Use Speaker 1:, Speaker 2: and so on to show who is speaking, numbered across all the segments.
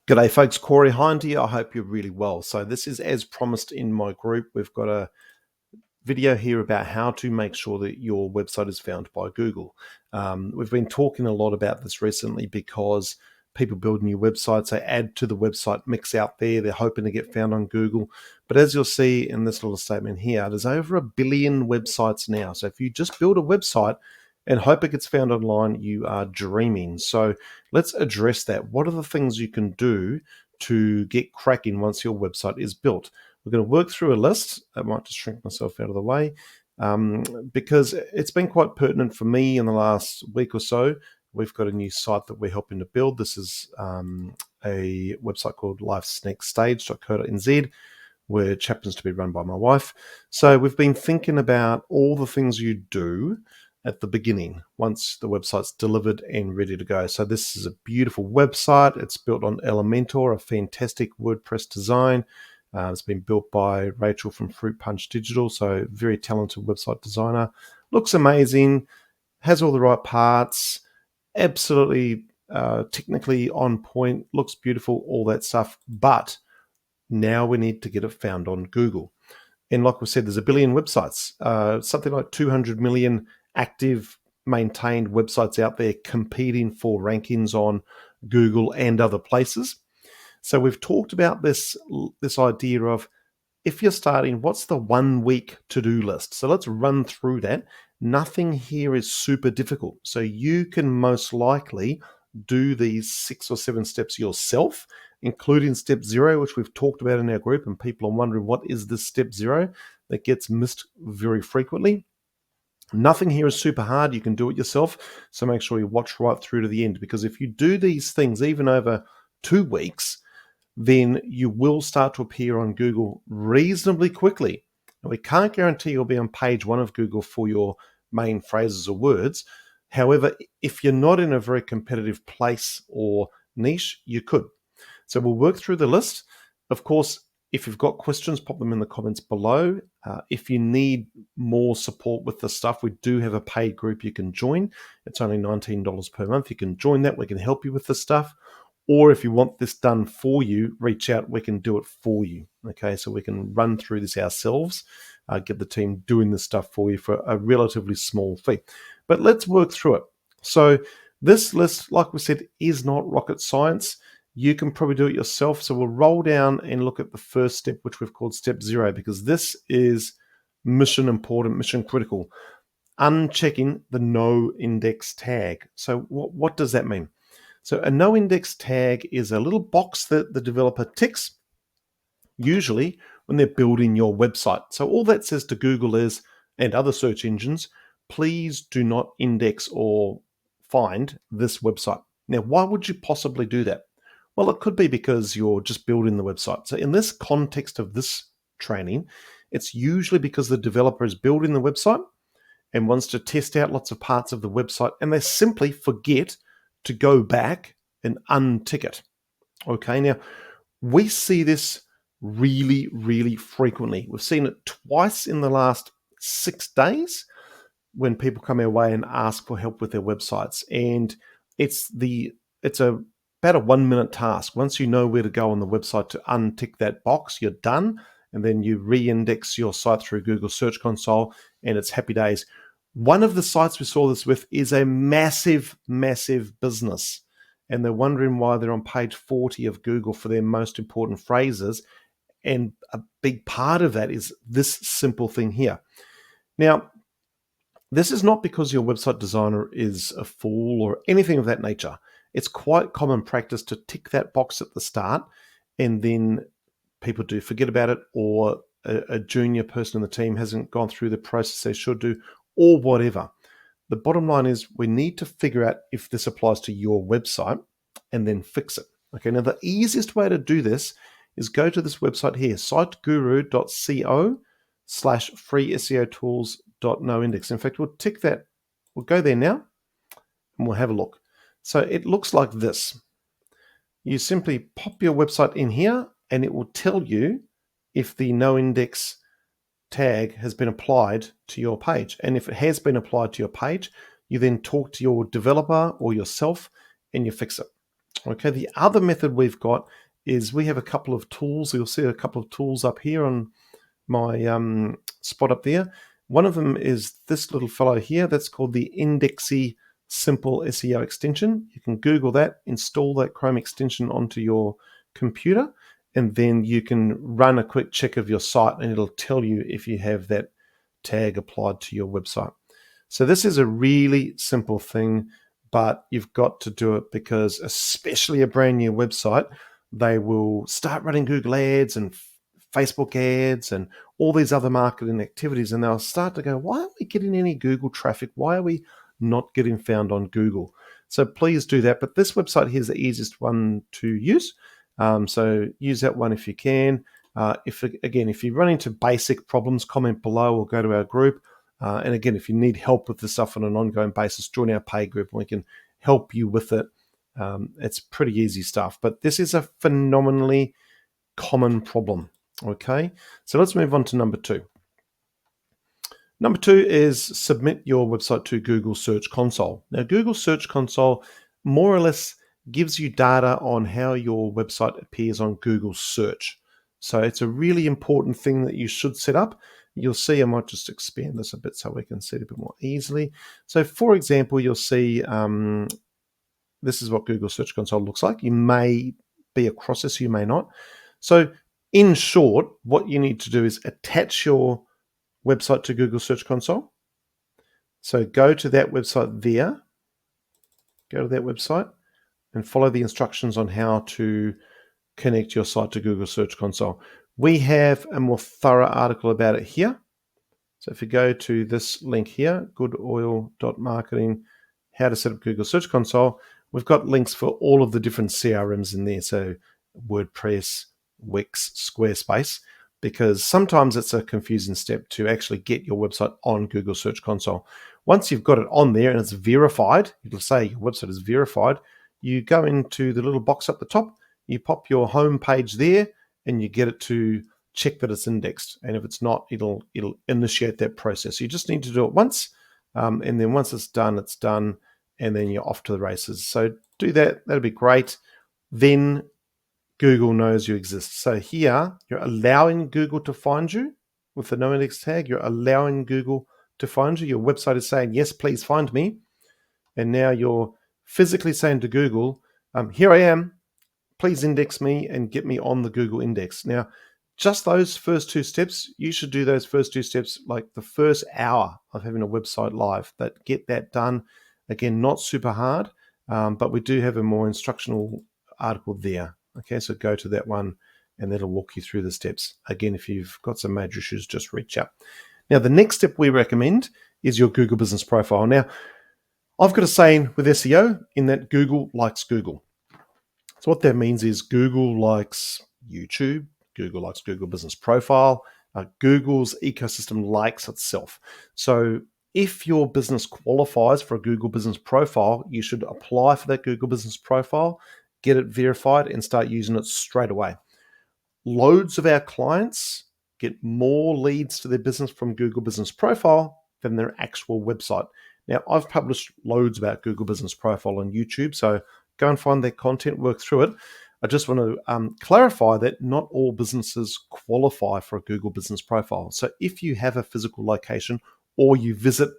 Speaker 1: G'day folks, Corey Hind here. I hope you're really well. So this is as promised in my group. We've got a video here about how to make sure that your website is found by Google. We've been talking a lot about this recently because people build new websites, they add to the website mix out there, they're hoping to get found on Google. But as you'll see in this little statement here, there's over 1 billion websites now. So if you just build a website and hope it gets found online, you are dreaming. So let's address that. What are the things you can do to get cracking once your website is built? We're going to work through a list. I might just shrink myself out of the way because it's been quite pertinent for me in the last week or so. We've got a new site that we're helping to build. This is a website called lifesnextstage.co.nz, which happens to be run by my wife. So we've been thinking about all the things you do at the beginning once the website's delivered and ready to go. So this is a beautiful website. It's built on Elementor, a fantastic WordPress design. It's been built by Rachel from Fruit Punch Digital, so very talented website designer. Looks amazing, has all the right parts, absolutely technically on point, looks beautiful, all that stuff. But now we need to get it found on Google. And like we said, there's 1 billion websites, something like 200 million active maintained websites out there competing for rankings on Google and other places. So we've talked about this idea of, if you're starting, what's the 1 week to-do list? So let's run through that. Nothing here is super difficult. So you can most likely do these 6 or 7 steps yourself, including step 0, which we've talked about in our group, and people are wondering, what is this step 0? That gets missed very frequently. Nothing here is super hard. You can do it yourself. So make sure you watch right through to the end, because if you do these things even over 2 weeks, then you will start to appear on Google reasonably quickly. Now, we can't guarantee you'll be on page 1 of Google for your main phrases or words. However, if you're not in a very competitive place or niche, you could. So we'll work through the list. Of course, if you've got questions, pop them in the comments below. If you need more support with the stuff, we do have a paid group you can join. It's only $19 per month. You can join that. We can help you with the stuff. Or if you want this done for you, reach out. We can do it for you. Okay, so we can run through this ourselves, get the team doing this stuff for you for a relatively small fee. But let's work through it. So this list, like we said, is not rocket science. You can probably do it yourself. So we'll roll down and look at the first step, which we've called step 0, because this is mission important, mission critical. Unchecking the no index tag. So what does that mean? So a no index tag is a little box that the developer ticks, usually when they're building your website. So all that says to Google is, and other search engines, please do not index or find this website. Now, why would you possibly do that? Well, it could be because you're just building the website. So in this context of this training, it's usually because the developer is building the website and wants to test out lots of parts of the website, and they simply forget to go back and untick it. Okay, now we see this really, really frequently. We've seen it twice in the last 6 days when people come our way and ask for help with their websites. And it's about a 1-minute task. Once you know where to go on the website to untick that box, you're done. And then you re-index your site through Google Search Console, and it's happy days. One of the sites we saw this with is a massive, massive business. And they're wondering why they're on page 40 of Google for their most important phrases. And a big part of that is this simple thing here. Now, this is not because your website designer is a fool or anything of that nature. It's quite common practice to tick that box at the start, and then people do forget about it, or a junior person in the team hasn't gone through the process they should do, or whatever. The bottom line is we need to figure out if this applies to your website and then fix it. Okay, now the easiest way to do this is go to this website here, siteguru.co/free SEO tools.noindex. In fact, we'll tick that. We'll go there now and we'll have a look. So it looks like this. You simply pop your website in here and it will tell you if the no index tag has been applied to your page. And if it has been applied to your page, you then talk to your developer or yourself and you fix it. Okay, the other method we've got is we have a couple of tools. You'll see a couple of tools up here on my spot up there. One of them is this little fellow here. That's called the Indexy Simple SEO extension. You can Google that, install that Chrome extension onto your computer, and then you can run a quick check of your site and it'll tell you if you have that tag applied to your website. So this is a really simple thing, but you've got to do it because especially a brand new website, they will start running Google ads and Facebook ads and all these other marketing activities, and they'll start to go, why aren't we getting any Google traffic? Why are we not getting found on Google? So please do that. But this website here is the easiest one to use. So use that one if you can. If you run into basic problems, comment below or go to our group. And again, if you need help with this stuff on an ongoing basis, join our pay group and we can help you with it. It's pretty easy stuff, but this is a phenomenally common problem. Okay, so let's move on to number 2. Number 2 is submit your website to Google Search Console. Now, Google Search Console more or less gives you data on how your website appears on Google search. So it's a really important thing that you should set up. You'll see, I might just expand this a bit so we can see it a bit more easily. So for example, you'll see this is what Google Search Console looks like. You may be across this, you may not. So in short, what you need to do is attach your website to Google Search Console. So go to that website there, go to that website and follow the instructions on how to connect your site to Google Search Console. We have a more thorough article about it here. So if you go to this link here, goodoil.marketing, how to set up Google Search Console, we've got links for all of the different CRMs in there. So WordPress, Wix, Squarespace, because sometimes it's a confusing step to actually get your website on Google Search Console. Once you've got it on there and it's verified, it'll say your website is verified, you go into the little box up the top, you pop your home page there, and you get it to check that it's indexed. And if it's not, it'll initiate that process. You just need to do it once, and then once it's done, and then you're off to the races. So do that. That'll be great. Then Google knows you exist. So here, you're allowing Google to find you with the no index tag. You're allowing Google to find you. Your website is saying, yes, please find me. And now you're physically saying to Google, here I am. Please index me and get me on the Google index. Now, just those first 2 steps, you should do those first 2 steps like the first hour of having a website live. That get that done. Again, not super hard, but we do have a more instructional article there. Okay, so go to that one and that'll walk you through the steps. Again, if you've got some major issues, just reach out. Now, the next step we recommend is your Google Business Profile. Now, I've got a saying with SEO in that Google likes Google. So what that means is Google likes YouTube, Google likes Google Business Profile, Google's ecosystem likes itself. So if your business qualifies for a Google Business Profile, you should apply for that Google Business Profile, get it verified, and start using it straight away. Loads of our clients get more leads to their business from Google Business Profile than their actual website. Now, I've published loads about Google Business Profile on YouTube, so go and find their content, work through it. I just want to clarify that not all businesses qualify for a Google Business Profile. So if you have a physical location or you visit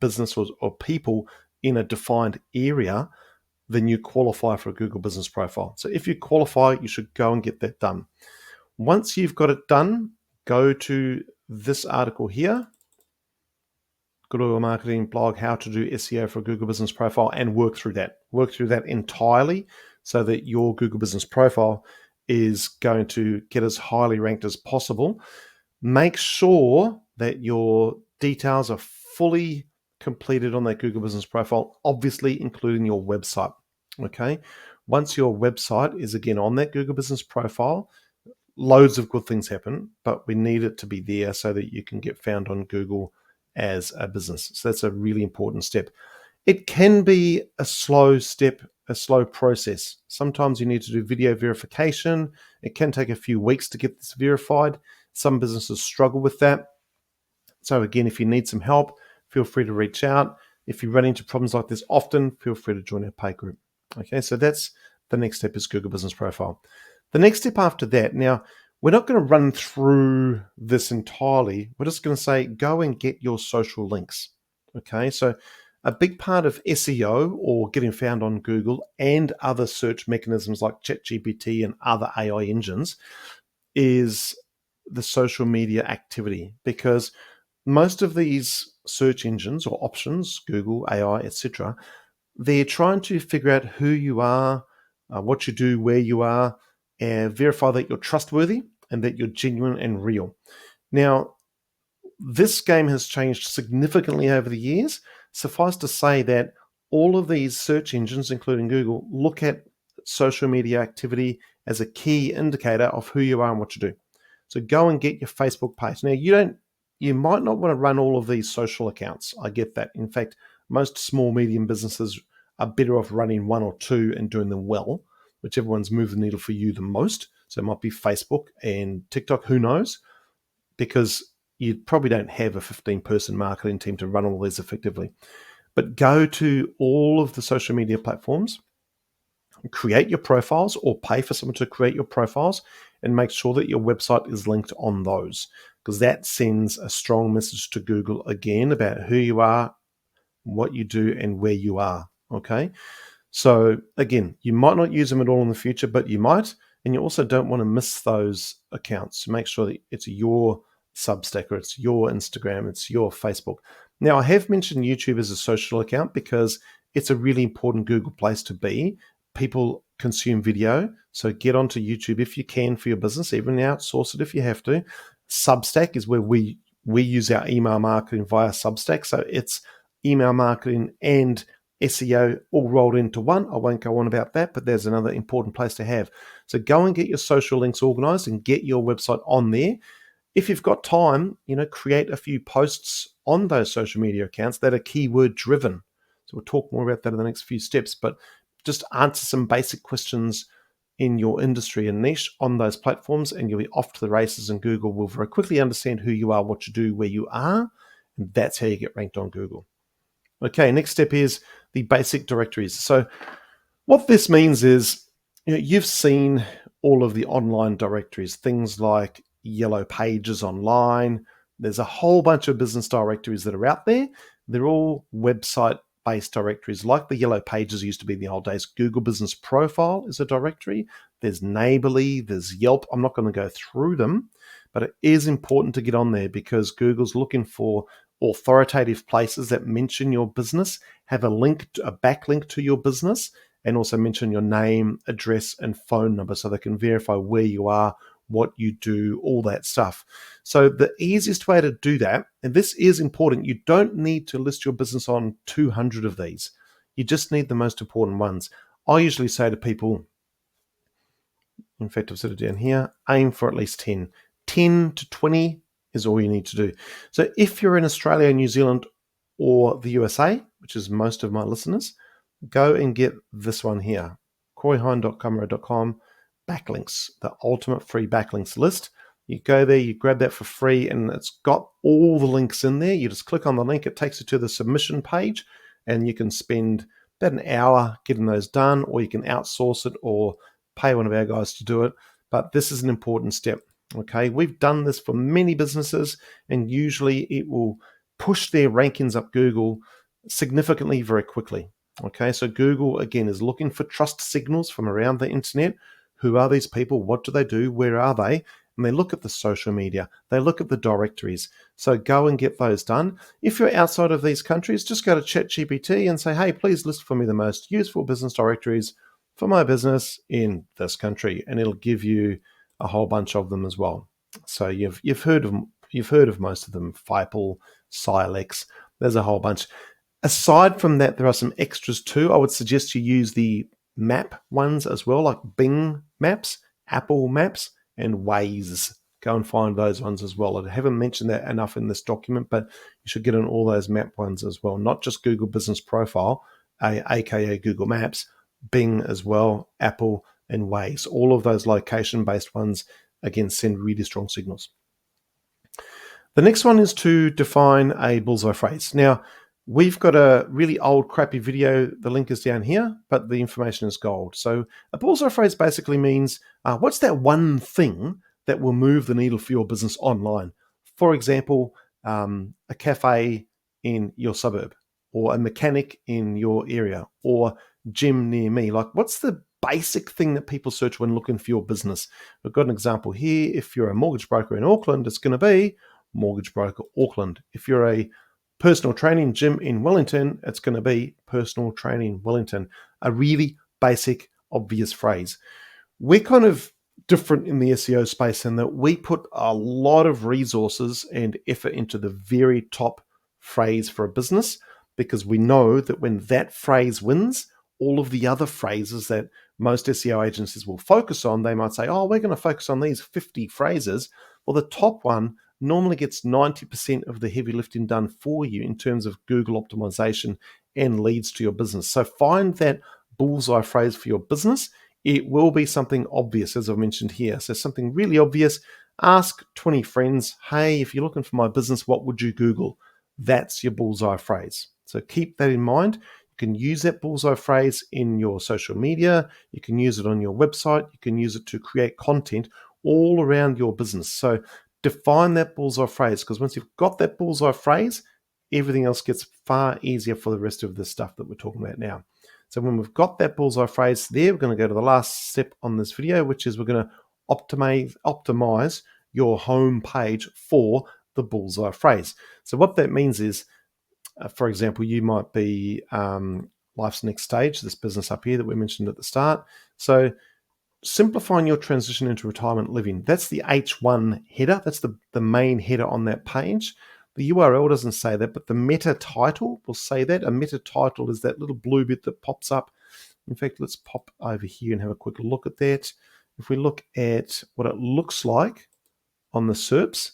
Speaker 1: businesses or people in a defined area, then you qualify for a Google Business Profile. So if you qualify, you should go and get that done. Once you've got it done, go to this article here, Good Oil Marketing blog, how to do SEO for a Google Business Profile, and work through that. Work through that entirely so that your Google Business Profile is going to get as highly ranked as possible. Make sure that your details are fully completed on that Google Business Profile, obviously including your website. Okay. Once your website is again on that Google Business Profile, loads of good things happen, but we need it to be there so that you can get found on Google as a business. So that's a really important step. It can be a slow step, a slow process. Sometimes you need to do video verification. It can take a few weeks to get this verified. Some businesses struggle with that. So again, if you need some help, feel free to reach out. If you run into problems like this often, feel free to join our pay group. Okay, so that's the next step is Google Business Profile. The next step after that, now we're not going to run through this entirely. We're just going to say, go and get your social links. Okay, so a big part of SEO or getting found on Google and other search mechanisms like ChatGPT and other AI engines is the social media activity, because most of these search engines or options, Google, AI, etc., they're trying to figure out who you are, what you do, where you are, and verify that you're trustworthy and that you're genuine and real. Now, this game has changed significantly over the years. Suffice to say that all of these search engines, including Google, look at social media activity as a key indicator of who you are and what you do. So go and get your Facebook page. Now, you might not want to run all of these social accounts. I get that. In fact, most small, medium businesses are better off running one or two and doing them well, whichever one's moved the needle for you the most. So it might be Facebook and TikTok, who knows? Because you probably don't have a 15-person marketing team to run all these effectively. But go to all of the social media platforms, create your profiles or pay for someone to create your profiles, and make sure that your website is linked on those, because that sends a strong message to Google again about who you are, what you do, and where you are. Okay. So again, you might not use them at all in the future, but you might. And you also don't want to miss those accounts. So make sure that it's your Substack or it's your Instagram, it's your Facebook. Now, I have mentioned YouTube as a social account because it's a really important Google place to be. People consume video, so get onto YouTube if you can for your business, even outsource it if you have to. Substack is where we use our email marketing via Substack. So it's email marketing and SEO all rolled into one. I won't go on about that, but there's another important place to have. So go and get your social links organized and get your website on there. If you've got time, create a few posts on those social media accounts that are keyword driven. So we'll talk more about that in the next few steps, but just answer some basic questions in your industry and niche on those platforms, and you'll be off to the races, and Google will very quickly understand who you are, what you do, where you are, and that's how you get ranked on Google. Okay, next step is the basic directories. So what this means is, you've seen all of the online directories, things like Yellow Pages Online. There's a whole bunch of business directories that are out there. They're all website-based directories, like the Yellow Pages used to be in the old days. Google Business Profile is a directory. There's Neighborly, there's Yelp. I'm not going to go through them, but it is important to get on there because Google's looking for authoritative places that mention your business, have a backlink to your business, and also mention your name, address, and phone number so they can verify where you are, what you do, all that stuff. So the easiest way to do that, and this is important, you don't need to list your business on 200 of these. You just need the most important ones. I usually say to people, in fact, I've set it down here, aim for at least 10. 10 to 20 is all you need to do. So if you're in Australia, New Zealand, or the USA, which is most of my listeners, go and get this one here, coreyhine.gumroad.com, backlinks, the ultimate free backlinks list. You go there, you grab that for free, and it's got all the links in there. You just click on the link, it takes you to the submission page, and you can spend about an hour getting those done, or you can outsource it or pay one of our guys to do it. But this is an important step. Okay, we've done this for many businesses, and usually it will push their rankings up Google significantly very quickly. Okay, so Google, again, is looking for trust signals from around the internet. Who are these people? What do they do? Where are they? And they look at the social media. They look at the directories. So go and get those done. If you're outside of these countries, just go to ChatGPT and say, hey, please list for me the most useful business directories for my business in this country. And it'll give you a whole bunch of them as well. So you've heard of most of them, Fipal, Silex. There's a whole bunch. Aside from that, there are some extras too. I would suggest you use the map ones as well, like Bing Maps, Apple Maps, and Waze. Go and find those ones as well. I haven't mentioned that enough in this document, but you should get on all those map ones as well, not just Google Business Profile, aka Google Maps, Bing as well, Apple, and Waze. All of those location-based ones, again, send really strong signals. The next one is to define a bullseye phrase. Now, We've got a really old, crappy video. The link is down here, but the information is gold. So a bullseye phrase basically means what's that one thing that will move the needle for your business online? For example, a cafe in your suburb, or a mechanic in your area, or gym near me. Like, what's the basic thing that people search when looking for your business? We've got an example here. If you're a mortgage broker in Auckland, it's going to be Mortgage Broker Auckland. If you're a personal training gym in Wellington, it's going to be Personal Training Wellington. A really basic, obvious phrase. We're kind of different in the SEO space in that we put a lot of resources and effort into the very top phrase for a business, because we know that when that phrase wins, all of the other phrases that most SEO agencies will focus on, they might say, oh, we're going to focus on these 50 phrases. Well, the top one normally gets 90% of the heavy lifting done for you in terms of Google optimization and leads to your business. So find that bullseye phrase for your business. It will be something obvious, as I've mentioned here. So something really obvious. Ask 20 friends, hey, if you're looking for my business, what would you Google? That's your bullseye phrase. So keep that in mind. You can use that bullseye phrase in your social media. You can use it on your website. You can use it to create content all around your business. So define that bullseye phrase, because once you've got that bullseye phrase, everything else gets far easier for the rest of the stuff that we're talking about now. So when we've got that bullseye phrase there, we're going to go to the last step on this video, which is we're going to optimize your home page for the bullseye phrase. So what that means is, for example, you might be Life's Next Stage, this business up here that we mentioned at the start. So simplifying your transition into retirement living. That's the H1 header. That's the main header on that page. The URL doesn't say that, but the meta title will say that. A meta title is that little blue bit that pops up. In fact, let's pop over here and have a quick look at that. If we look at what it looks like on the SERPs,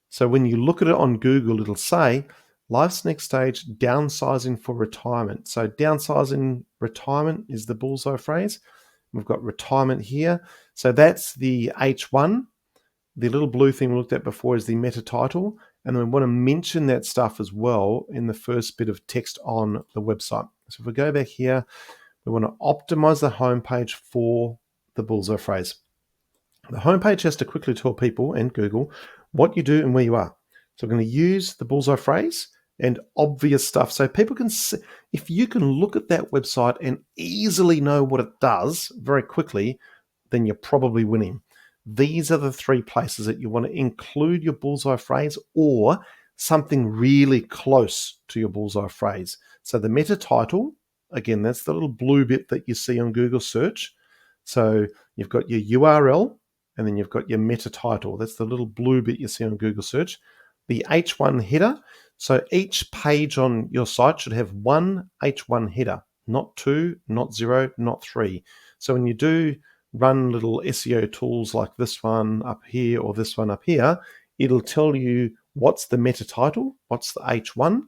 Speaker 1: so when you look at it on Google, it'll say Life's Next Stage, downsizing for retirement. So downsizing retirement is the bullseye phrase. We've got retirement here. So that's the H1. The little blue thing we looked at before is the meta title. And then we want to mention that stuff as well in the first bit of text on the website. So if we go back here, we want to optimize the homepage for the bullseye phrase. The homepage has to quickly tell people and Google what you do and where you are. So we're going to use the bullseye phrase and obvious stuff so people can see. If you can look at that website and easily know what it does very quickly, then you're probably winning. These are the three places that you want to include your bullseye phrase or something really close to your bullseye phrase. So the meta title, again, that's the little blue bit that you see on Google search. So you've got your URL and then you've got your meta title. That's the little blue bit you see on Google search. The H1 header. So each page on your site should have one H1 header, not two, not zero, not three. So when you do run little SEO tools like this one up here or this one up here, it'll tell you what's the meta title, what's the H1.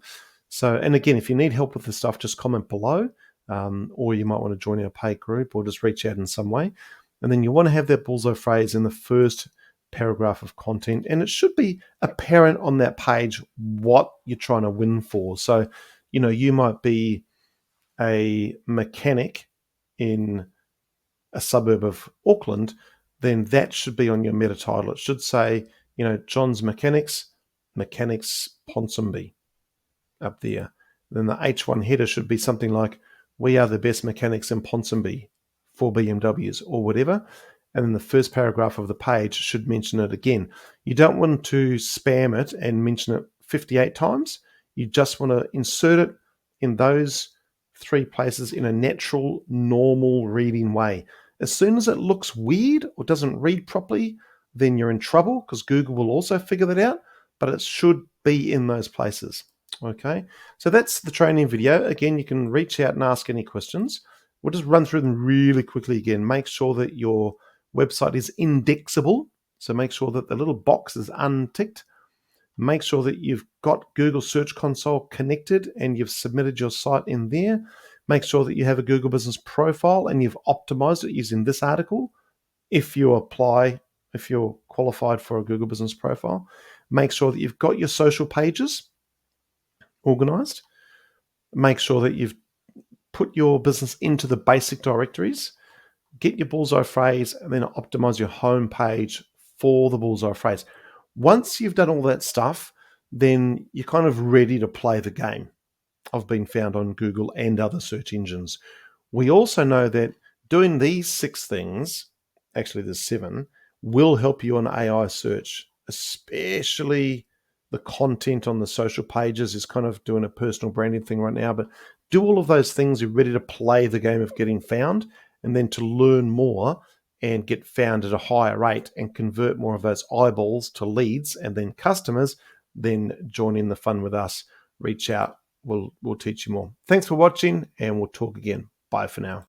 Speaker 1: So, and again, if you need help with this stuff, just comment below, or you might want to join our paid group or just reach out in some way. And then you want to have that bullseye phrase in the first paragraph of content, and it should be apparent on that page what you're trying to win for. So, you might be a mechanic in a suburb of Auckland, then that should be on your meta title. It should say, John's Mechanics Ponsonby up there. Then the H1 header should be something like, we are the best mechanics in Ponsonby for BMWs or whatever. And then the first paragraph of the page should mention it again. You don't want to spam it and mention it 58 times. You just want to insert it in those three places in a natural, normal reading way. As soon as it looks weird or doesn't read properly, then you're in trouble because Google will also figure that out, but it should be in those places. Okay, so that's the training video. Again, you can reach out and ask any questions. We'll just run through them really quickly again. Make sure that your website is indexable. So make sure that the little box is unticked. Make sure that you've got Google Search Console connected and you've submitted your site in there. Make sure that you have a Google Business Profile and you've optimized it using this article. If you're qualified for a Google Business Profile, make sure that you've got your social pages organized. make sure that you've put your business into the basic directories, get your bullseye phrase, and then optimize your home page for the bullseye phrase. Once you've done all that stuff, then you're kind of ready to play the game of being found on Google and other search engines. We also know that doing these 6 things, actually there's 7, will help you on AI search, especially the content on the social pages is kind of doing a personal branding thing right now. But do all of those things, you're ready to play the game of getting found, and then to learn more and get found at a higher rate and convert more of those eyeballs to leads and then customers, then join in the fun with us. Reach out. We'll teach you more. Thanks for watching, and we'll talk again. Bye for now.